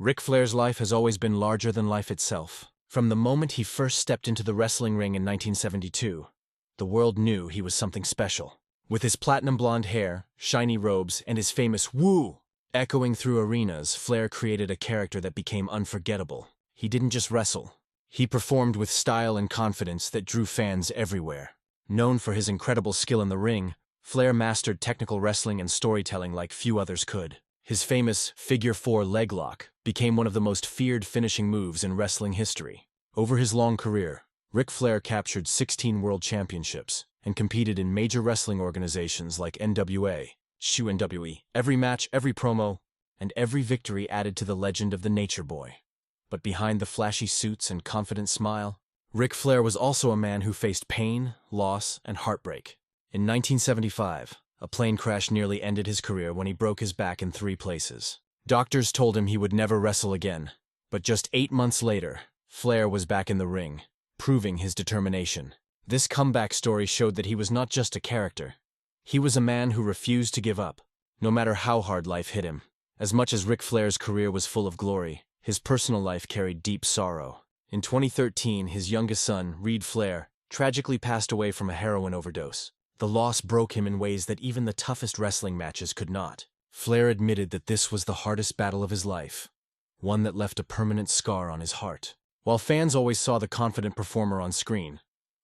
Ric Flair's life has always been larger than life itself. From the moment he first stepped into the wrestling ring in 1972, the world knew he was something special. With his platinum blonde hair, shiny robes, and his famous "woo" echoing through arenas, Flair created a character that became unforgettable. He didn't just wrestle. He performed with style and confidence that drew fans everywhere. Known for his incredible skill in the ring, Flair mastered technical wrestling and storytelling like few others could. His famous figure 4 leg lock became one of the most feared finishing moves in wrestling history. Over his long career, Ric Flair captured 16 world championships and competed in major wrestling organizations like NWA, WWE. Every match, every promo, and every victory added to the legend of the Nature Boy. But behind the flashy suits and confident smile, Ric Flair was also a man who faced pain, loss, and heartbreak. In 1975, a plane crash nearly ended his career when he broke his back in 3 places. Doctors told him he would never wrestle again, but just 8 months later, Flair was back in the ring, proving his determination. This comeback story showed that he was not just a character. He was a man who refused to give up, no matter how hard life hit him. As much as Ric Flair's career was full of glory, his personal life carried deep sorrow. In 2013, his youngest son, Reid Flair, tragically passed away from a heroin overdose. The loss broke him in ways that even the toughest wrestling matches could not. Flair admitted that this was the hardest battle of his life, one that left a permanent scar on his heart. While fans always saw the confident performer on screen,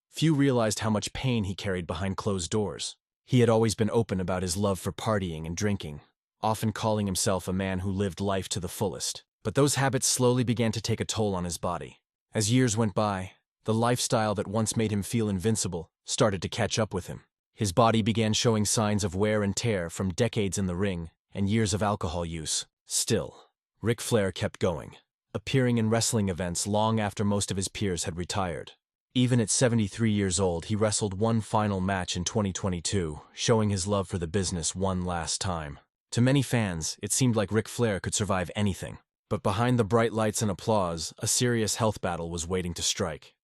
few realized how much pain he carried behind closed doors. He had always been open about his love for partying and drinking, often calling himself a man who lived life to the fullest. But those habits slowly began to take a toll on his body. As years went by, the lifestyle that once made him feel invincible started to catch up with him. His body began showing signs of wear and tear from decades in the ring and years of alcohol use. Still, Ric Flair kept going, appearing in wrestling events long after most of his peers had retired. Even at 73 years old, he wrestled one final match in 2022, showing his love for the business one last time. To many fans, it seemed like Ric Flair could survive anything. But behind the bright lights and applause, a serious health battle was waiting to strike.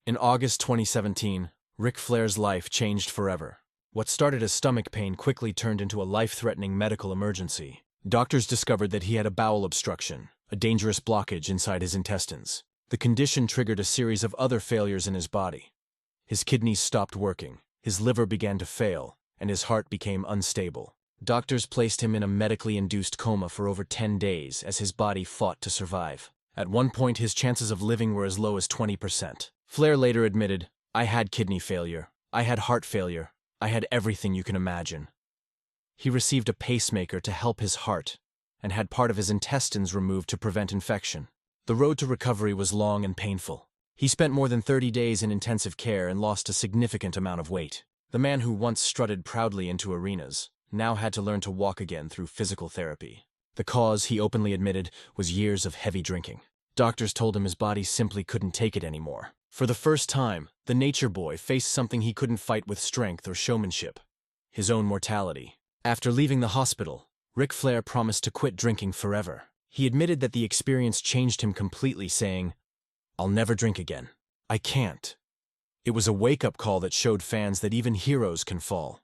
In August 2017, Ric Flair's life changed forever. What started as stomach pain quickly turned into a life-threatening medical emergency. Doctors discovered that he had a bowel obstruction, a dangerous blockage inside his intestines. The condition triggered a series of other failures in his body. His kidneys stopped working, his liver began to fail, and his heart became unstable. Doctors placed him in a medically induced coma for over 10 days as his body fought to survive. At one point, his chances of living were as low as 20%. Flair later admitted, "I had kidney failure. I had heart failure. I had everything you can imagine." He received a pacemaker to help his heart and had part of his intestines removed to prevent infection. The road to recovery was long and painful. He spent more than 30 days in intensive care and lost a significant amount of weight. The man who once strutted proudly into arenas now had to learn to walk again through physical therapy. The cause, he openly admitted, was years of heavy drinking. Doctors told him his body simply couldn't take it anymore. For the first time, the Nature Boy faced something he couldn't fight with strength or showmanship: his own mortality. After leaving the hospital, Ric Flair promised to quit drinking forever. He admitted that the experience changed him completely, saying, "I'll never drink again. I can't." It was a wake-up call that showed fans that even heroes can fall.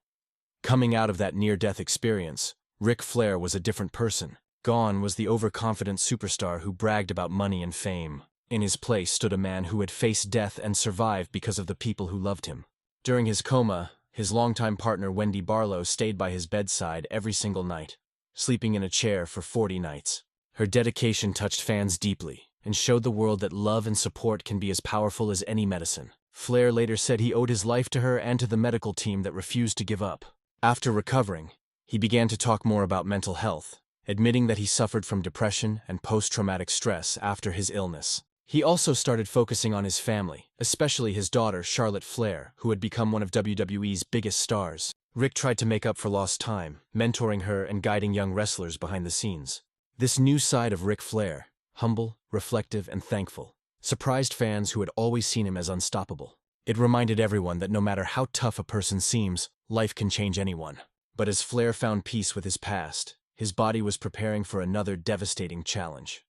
Coming out of that near-death experience, Ric Flair was a different person. Gone was the overconfident superstar who bragged about money and fame. In his place stood a man who had faced death and survived because of the people who loved him. During his coma, his longtime partner Wendy Barlow stayed by his bedside every single night, sleeping in a chair for 40 nights. Her dedication touched fans deeply and showed the world that love and support can be as powerful as any medicine. Flair later said he owed his life to her and to the medical team that refused to give up. After recovering, he began to talk more about mental health, admitting that he suffered from depression and post-traumatic stress after his illness. He also started focusing on his family, especially his daughter, Charlotte Flair, who had become one of WWE's biggest stars. Ric tried to make up for lost time, mentoring her and guiding young wrestlers behind the scenes. This new side of Ric Flair, humble, reflective, and thankful, surprised fans who had always seen him as unstoppable. It reminded everyone that no matter how tough a person seems, life can change anyone. But as Flair found peace with his past, his body was preparing for another devastating challenge.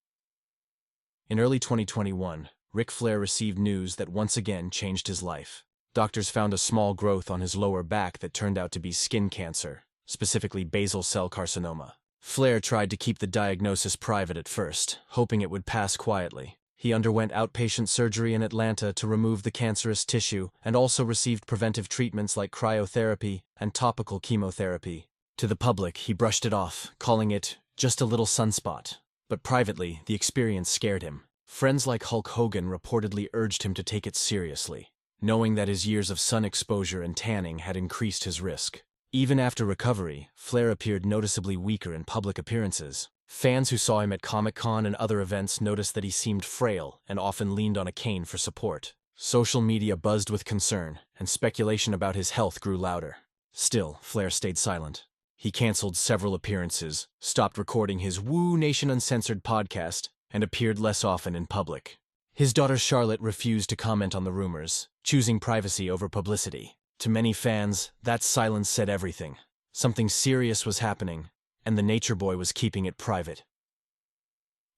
In early 2021, Ric Flair received news that once again changed his life. Doctors found a small growth on his lower back that turned out to be skin cancer, specifically basal cell carcinoma. Flair tried to keep the diagnosis private at first, hoping it would pass quietly. He underwent outpatient surgery in Atlanta to remove the cancerous tissue and also received preventive treatments like cryotherapy and topical chemotherapy. To the public, he brushed it off, calling it just a little sunspot. But privately, the experience scared him. Friends like Hulk Hogan reportedly urged him to take it seriously, knowing that his years of sun exposure and tanning had increased his risk. Even after recovery, Flair appeared noticeably weaker in public appearances. Fans who saw him at Comic-Con and other events noticed that he seemed frail and often leaned on a cane for support. Social media buzzed with concern, and speculation about his health grew louder. Still, Flair stayed silent. He canceled several appearances, stopped recording his Woo Nation Uncensored podcast, and appeared less often in public. His daughter Charlotte refused to comment on the rumors, choosing privacy over publicity. To many fans, that silence said everything. Something serious was happening, and the Nature Boy was keeping it private.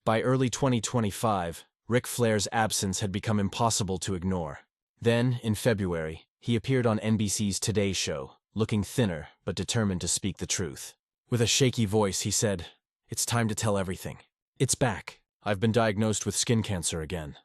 By early 2025, Ric Flair's absence had become impossible to ignore. Then, in February, he appeared on NBC's Today Show, looking thinner but determined to speak the truth. With a shaky voice, he said, "It's time to tell everything. It's back. I've been diagnosed with skin cancer again."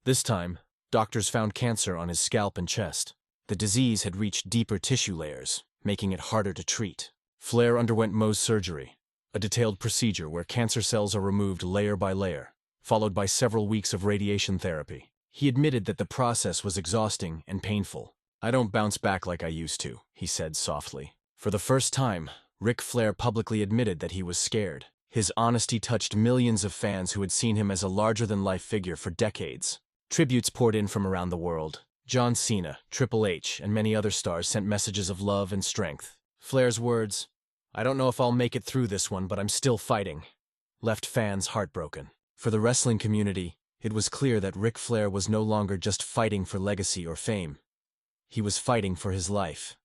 This time, doctors found cancer on his scalp and chest. The disease had reached deeper tissue layers, making it harder to treat. Flair underwent Mohs surgery, a detailed procedure where cancer cells are removed layer by layer, followed by several weeks of radiation therapy. He admitted that the process was exhausting and painful. "I don't bounce back like I used to," he said softly. For the first time, Ric Flair publicly admitted that he was scared. His honesty touched millions of fans who had seen him as a larger-than-life figure for decades. Tributes poured in from around the world. John Cena, Triple H, and many other stars sent messages of love and strength. Flair's words, "I don't know if I'll make it through this one, but I'm still fighting," left fans heartbroken. For the wrestling community, it was clear that Ric Flair was no longer just fighting for legacy or fame. He was fighting for his life.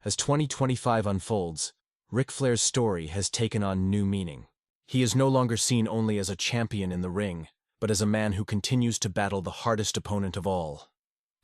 As 2025 unfolds, Ric Flair's story has taken on new meaning. He is no longer seen only as a champion in the ring, but as a man who continues to battle the hardest opponent of all,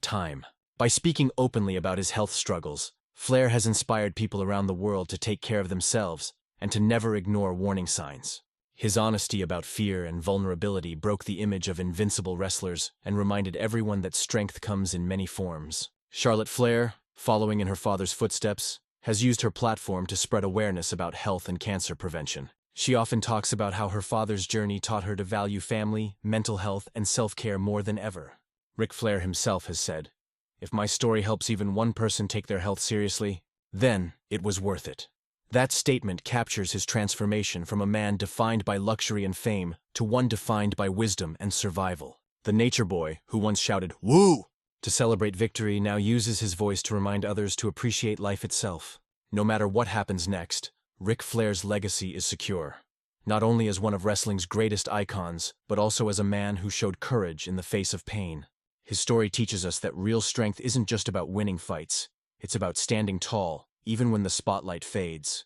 time. By speaking openly about his health struggles, Flair has inspired people around the world to take care of themselves and to never ignore warning signs. His honesty about fear and vulnerability broke the image of invincible wrestlers and reminded everyone that strength comes in many forms. Charlotte Flair, following in her father's footsteps, has used her platform to spread awareness about health and cancer prevention. She often talks about how her father's journey taught her to value family, mental health, and self-care more than ever. Ric Flair himself has said, "If my story helps even one person take their health seriously, then it was worth it." That statement captures his transformation from a man defined by luxury and fame to one defined by wisdom and survival. The Nature Boy, who once shouted, "Woo!" to celebrate victory, now uses his voice to remind others to appreciate life itself. No matter what happens next, Ric Flair's legacy is secure. Not only as one of wrestling's greatest icons, but also as a man who showed courage in the face of pain. His story teaches us that real strength isn't just about winning fights. It's about standing tall, even when the spotlight fades.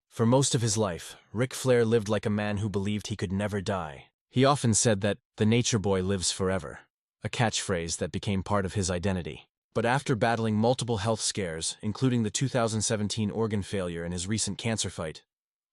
For most of his life, Ric Flair lived like a man who believed he could never die. He often said that the Nature Boy lives forever, a catchphrase that became part of his identity. But after battling multiple health scares, including the 2017 organ failure and his recent cancer fight,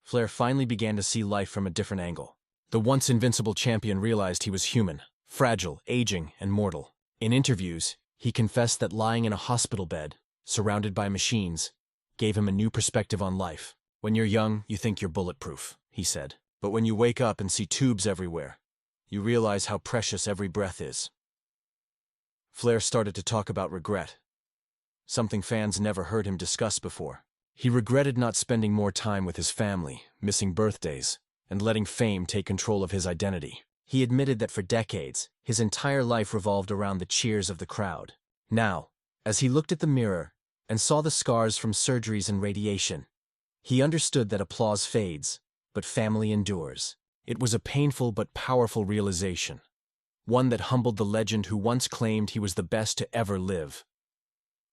Flair finally began to see life from a different angle. The once invincible champion realized he was human, fragile, aging, and mortal. In interviews, he confessed that lying in a hospital bed, surrounded by machines, gave him a new perspective on life. "When you're young, you think you're bulletproof," he said. "But when you wake up and see tubes everywhere, you realize how precious every breath is." Flair started to talk about regret, something fans never heard him discuss before. He regretted not spending more time with his family, missing birthdays, and letting fame take control of his identity. He admitted that for decades, his entire life revolved around the cheers of the crowd. Now, as he looked at the mirror and saw the scars from surgeries and radiation, he understood that applause fades, but family endures. It was a painful but powerful realization, one that humbled the legend who once claimed he was the best to ever live.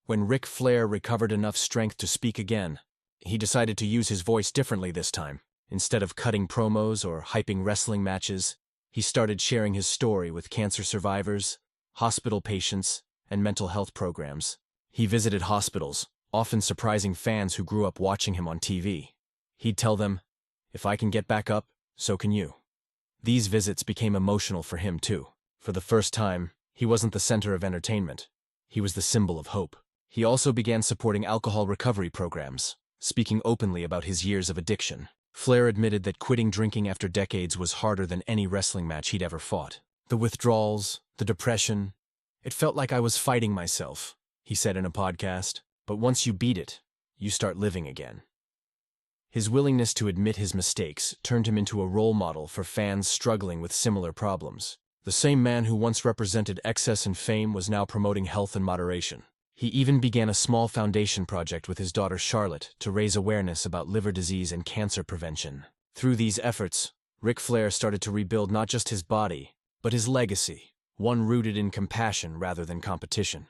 When Ric Flair recovered enough strength to speak again, he decided to use his voice differently this time. Instead of cutting promos or hyping wrestling matches, he started sharing his story with cancer survivors, hospital patients, and mental health programs. He visited hospitals, often surprising fans who grew up watching him on TV. He'd tell them, If I can get back up, so can you. These visits became emotional for him too. For the first time, he wasn't the center of entertainment. He was the symbol of hope. He also began supporting alcohol recovery programs, speaking openly about his years of addiction. Flair admitted that quitting drinking after decades was harder than any wrestling match he'd ever fought. The withdrawals, the depression, it felt like I was fighting myself, he said in a podcast. But once you beat it, you start living again. His willingness to admit his mistakes turned him into a role model for fans struggling with similar problems. The same man who once represented excess and fame was now promoting health and moderation. He even began a small foundation project with his daughter Charlotte to raise awareness about liver disease and cancer prevention. Through these efforts, Ric Flair started to rebuild not just his body, but his legacy, one rooted in compassion rather than competition.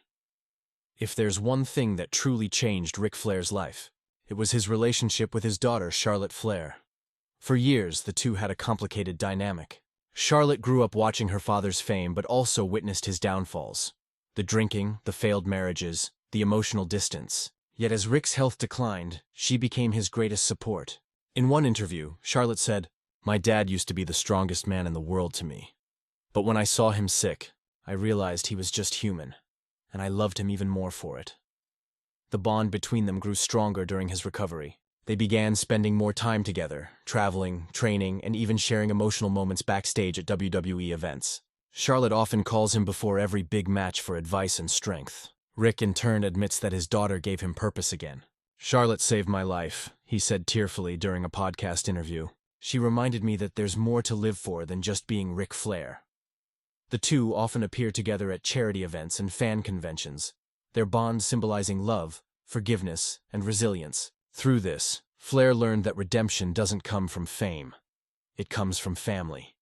If there's one thing that truly changed Ric Flair's life, it was his relationship with his daughter Charlotte Flair. For years, the two had a complicated dynamic. Charlotte grew up watching her father's fame but also witnessed his downfalls. The drinking, the failed marriages, the emotional distance. Yet as Ric's health declined, she became his greatest support. In one interview, Charlotte said, "My dad used to be the strongest man in the world to me. But when I saw him sick, I realized he was just human, and I loved him even more for it." The bond between them grew stronger during his recovery. They began spending more time together, traveling, training, and even sharing emotional moments backstage at WWE events. Charlotte often calls him before every big match for advice and strength. Ric, in turn, admits that his daughter gave him purpose again. "Charlotte saved my life," he said tearfully during a podcast interview. "She reminded me that there's more to live for than just being Ric Flair." The two often appear together at charity events and fan conventions, their bond symbolizing love, forgiveness, and resilience. Through this, Flair learned that redemption doesn't come from fame. It comes from family.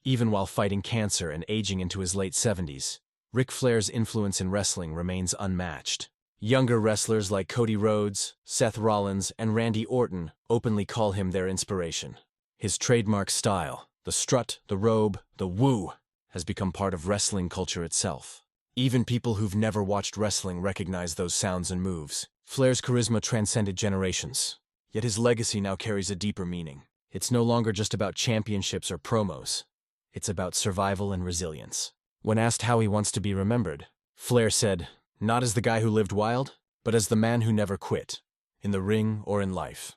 Even while fighting cancer and aging into his late 70s, Ric Flair's influence in wrestling remains unmatched. Younger wrestlers like Cody Rhodes, Seth Rollins, and Randy Orton openly call him their inspiration. His trademark style, the strut, the robe, the woo, has become part of wrestling culture itself. Even people who've never watched wrestling recognize those sounds and moves. Flair's charisma transcended generations, yet his legacy now carries a deeper meaning. It's no longer just about championships or promos. It's about survival and resilience. When asked how he wants to be remembered, Flair said, "Not as the guy who lived wild, but as the man who never quit, in the ring or in life."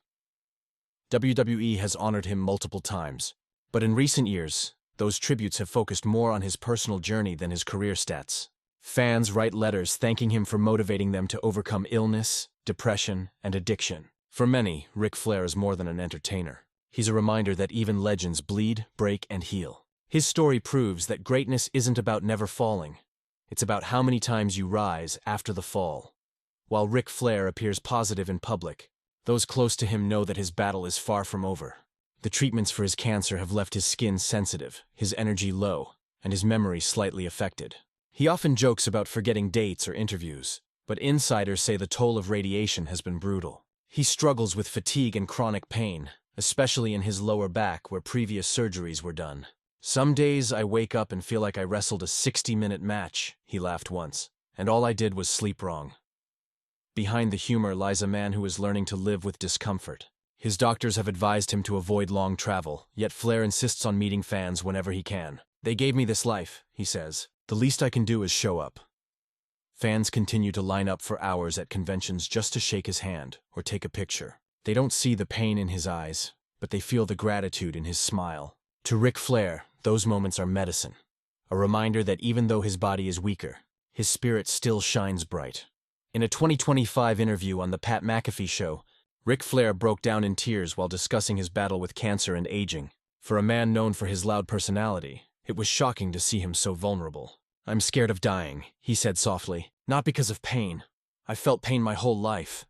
WWE has honored him multiple times, but in recent years, those tributes have focused more on his personal journey than his career stats. Fans write letters thanking him for motivating them to overcome illness, depression, and addiction. For many, Ric Flair is more than an entertainer. He's a reminder that even legends bleed, break, and heal. His story proves that greatness isn't about never falling. It's about how many times you rise after the fall. While Ric Flair appears positive in public, those close to him know that his battle is far from over. The treatments for his cancer have left his skin sensitive, his energy low, and his memory slightly affected. He often jokes about forgetting dates or interviews, but insiders say the toll of radiation has been brutal. He struggles with fatigue and chronic pain, especially in his lower back where previous surgeries were done. "Some days I wake up and feel like I wrestled a 60-minute match," he laughed once, "and all I did was sleep wrong." Behind the humor lies a man who is learning to live with discomfort. His doctors have advised him to avoid long travel, yet Flair insists on meeting fans whenever he can. "They gave me this life," he says. "The least I can do is show up." Fans continue to line up for hours at conventions just to shake his hand or take a picture. They don't see the pain in his eyes, but they feel the gratitude in his smile. To Ric Flair, those moments are medicine, a reminder that even though his body is weaker, his spirit still shines bright. In a 2025 interview on The Pat McAfee Show, Ric Flair broke down in tears while discussing his battle with cancer and aging. For a man known for his loud personality, it was shocking to see him so vulnerable. "I'm scared of dying," he said softly. "Not because of pain. I've felt pain my whole life.